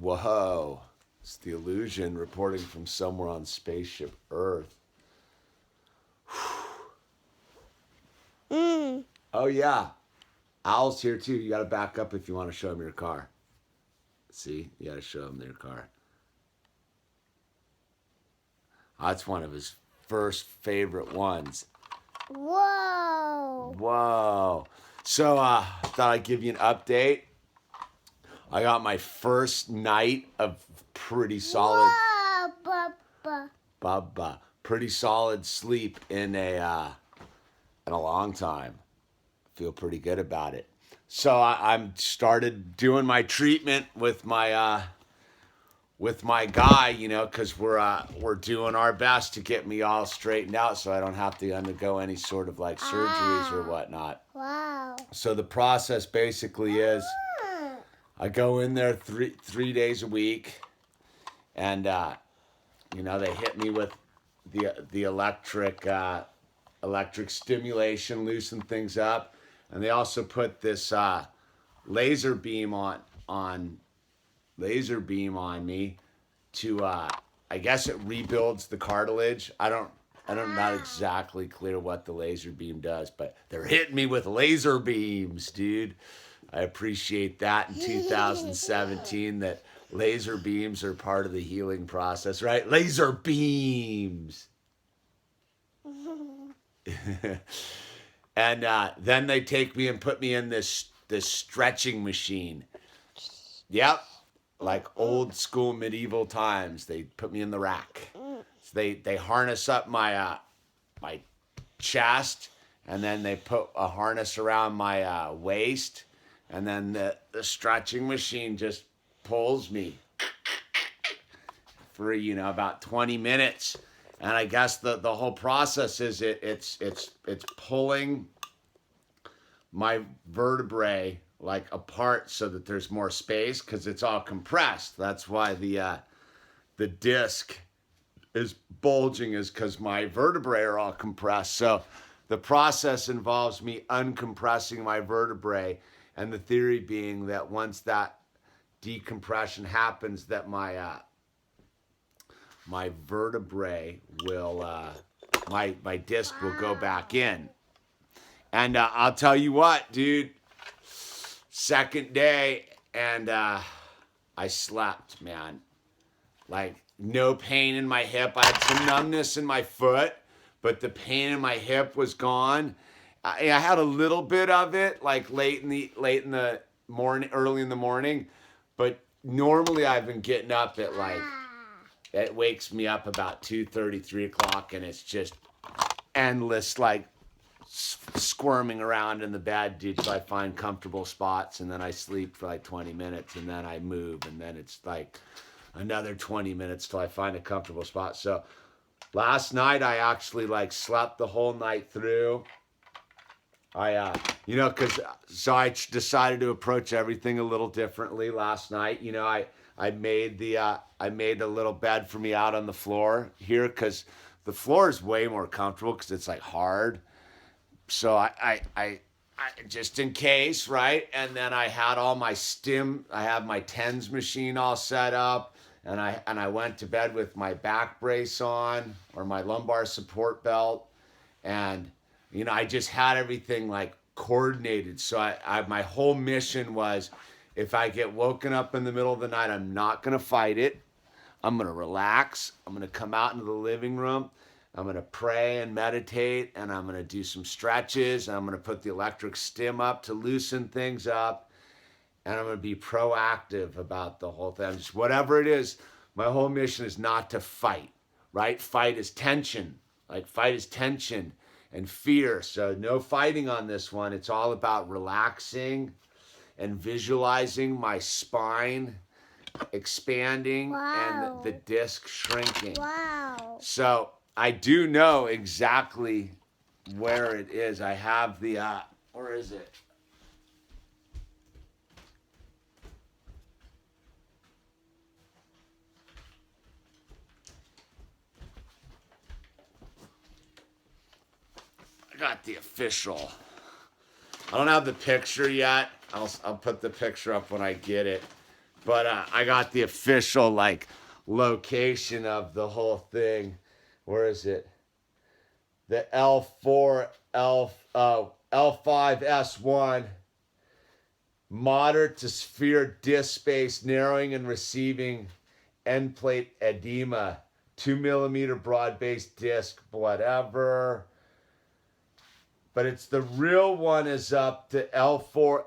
Whoa. It's the illusion reporting from somewhere on spaceship Earth. Oh, yeah. Owl's here too. You got to back up if you want to show him your car. See? You got to show him their car. That's one of his first favorite ones. Whoa. Whoa. So I thought I'd give you an update. I got my first night of pretty solid Whoa, Bubba. pretty solid sleep in a long time. Feel pretty good about it. So I'm started doing my treatment with my guy, you know, because we're doing our best to get me all straightened out, so I don't have to undergo any sort of like surgeries or whatnot. Wow. So the process basically is I go in there three days a week, and you know, they hit me with the electric stimulation, loosen things up, and they also put this laser beam on me to I guess it rebuilds the cartilage. I'm not exactly clear what the laser beam does, but they're hitting me with laser beams, dude. I appreciate that in 2017 that laser beams are part of the healing process, right? Laser beams. And then they take me and put me in this stretching machine. Yep, like old school medieval times. They put me in the rack. So they harness up my my chest, and then they put a harness around my waist, and then the stretching machine just pulls me for about 20 minutes. And I guess the whole process is it's pulling my vertebrae like apart so that there's more space because it's all compressed. That's why the disc is bulging, is because my vertebrae are all compressed. So the process involves me uncompressing my vertebrae, and the theory being that once that decompression happens, that my vertebrae will my disc will go back in. And I'll tell you what, dude, second day, and I slept, man. Like, no pain in my hip. I had some numbness in my foot, but the pain in my hip was gone. I had a little bit of it, like late in the morning, early in the morning, but normally I've been getting up at it wakes me up about 2:30, 3 o'clock, and it's just endless, like squirming around in the bed, dude, till I find comfortable spots, and then I sleep for like 20 minutes, and then I move, and then it's like another 20 minutes till I find a comfortable spot. So last night I actually like slept the whole night through. I decided to approach everything a little differently last night. I made a little bed for me out on the floor here because the floor is way more comfortable because it's like hard. So I just in case, right? And then I had all my I have my TENS machine all set up, and I went to bed with my back brace on, or my lumbar support belt, and I just had everything like coordinated. So my whole mission was, if I get woken up in the middle of the night, I'm not gonna fight it. I'm gonna relax. I'm gonna come out into the living room. I'm going to pray and meditate, and I'm going to do some stretches, and I'm going to put the electric stim up to loosen things up, and I'm going to be proactive about the whole thing. Just whatever it is, my whole mission is not to fight, right? Fight is tension. Like, fight is tension and fear. So no fighting on this one. It's all about relaxing and visualizing my spine expanding and the disc shrinking. Wow. So I do know exactly where it is. I have the, where is it? I got the official. I don't have the picture yet. I'll put the picture up when I get it. But I got the official like location of the whole thing. Where is it? The L5S1 moderate to severe disc space narrowing and receiving end plate edema, 2 millimeter broad base disc, whatever. But it's the real one is up to L4,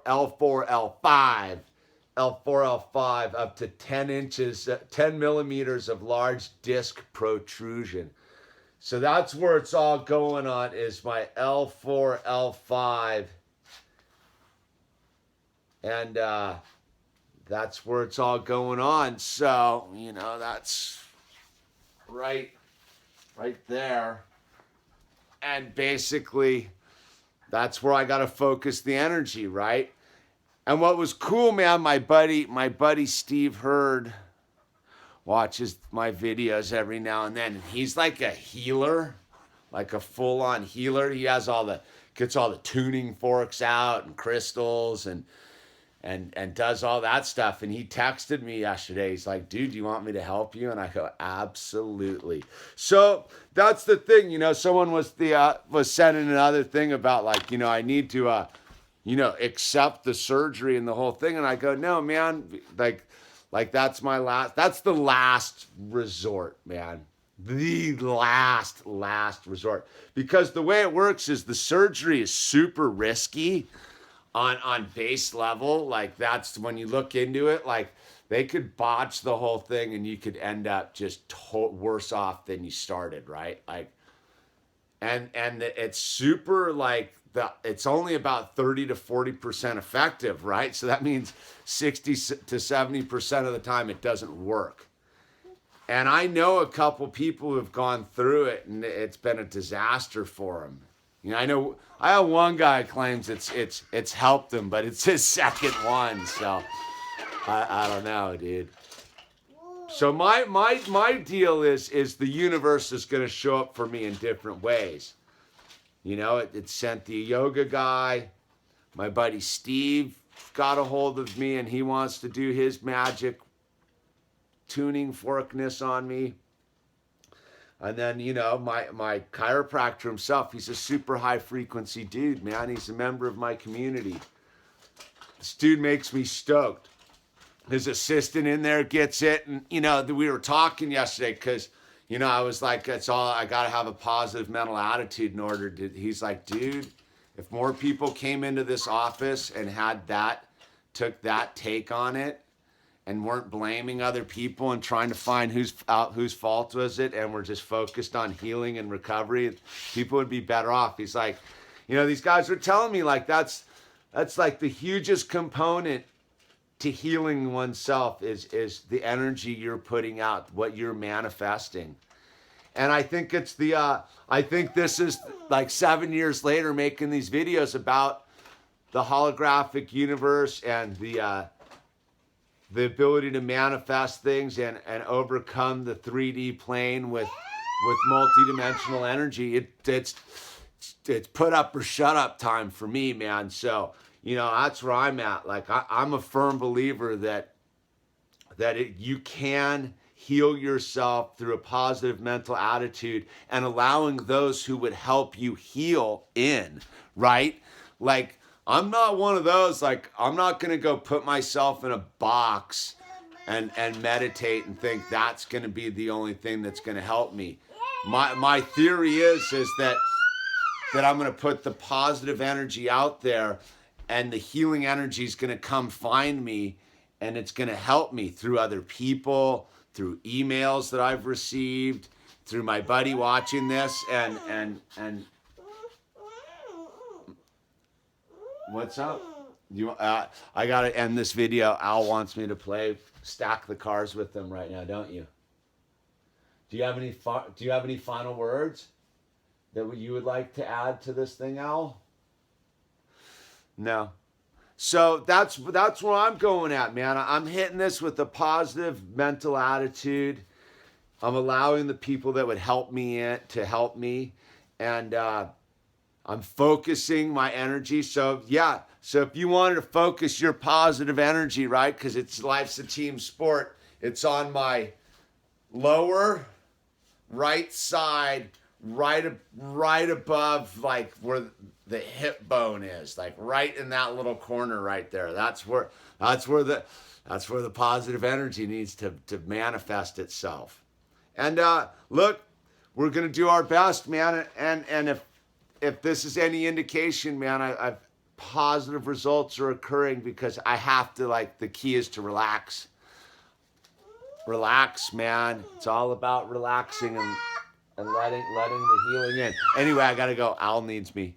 L5 up to 10 inches, 10 millimeters of large disc protrusion. So that's where it's all going on is my L4, L5. And that's where it's all going on. So, you know, that's right there. And basically, that's where I got to focus the energy, right? And what was cool, man, my buddy Steve Hurd watches my videos every now and then. He's like a healer, like a full-on healer. He has gets all the tuning forks out and crystals and does all that stuff. And he texted me yesterday. He's like, dude, do you want me to help you? And I go, absolutely. So that's the thing, you know, someone was sending another thing about like, you know, I need to, you know, accept the surgery and the whole thing. And I go, no, man, like that's the last resort, man. The last resort. Because the way it works is the surgery is super risky. On base level, like that's when you look into it, like they could botch the whole thing and you could end up just worse off than you started, right? Like, and it's super like it's only about 30 to 40% effective, right? So that means 60 to 70% of the time it doesn't work. And I know a couple people who have gone through it and it's been a disaster for them. You know, I have one guy who claims it's helped him, but it's his second one, so I don't know, dude. So my deal is the universe is going to show up for me in different ways. You know, it sent the yoga guy. My buddy Steve got a hold of me, and he wants to do his magic tuning forkness on me. And then, you know, my chiropractor himself, he's a super high frequency dude, man. He's a member of my community. This dude makes me stoked. His assistant in there gets it. And, you know, we were talking yesterday because, you know, I was like, I got to have a positive mental attitude in order to, he's like, dude, if more people came into this office and took that take on it, and weren't blaming other people and trying to find whose fault was it, and we're just focused on healing and recovery, people would be better off. He's like, you know, these guys were telling me like that's like the hugest component to healing oneself is the energy you're putting out, what you're manifesting. And I think I think this is like 7 years later making these videos about the holographic universe and the ability to manifest things and overcome the 3D plane with multidimensional energy. It's put up or shut up time for me, man. So, you know, that's where I'm at. Like I'm a firm believer that you can heal yourself through a positive mental attitude and allowing those who would help you heal in, right? Like, I'm not one of those, like, I'm not going to go put myself in a box and meditate and think that's going to be the only thing that's going to help me. My theory is that I'm going to put the positive energy out there and the healing energy is going to come find me and it's going to help me through other people, through emails that I've received, through my buddy watching this and what's up? I gotta end this video. Al wants me to play Stack the Cars with them right now, don't you? Do you have any final words that you would like to add to this thing, Al? No. So that's where I'm going at, man. I'm hitting this with a positive mental attitude. I'm allowing the people that would help me to help me, and I'm focusing my energy. So yeah, So if you wanted to focus your positive energy, right, because life's a team sport, it's on my lower right side, right above like where the hip bone is, like right in that little corner right there. That's where the positive energy needs to manifest itself. And look, we're gonna do our best, man. And if this is any indication, man, I've positive results are occurring because I have to, like, the key is to relax. Relax, man. It's all about relaxing and letting the healing in. Anyway, I gotta go. Al needs me.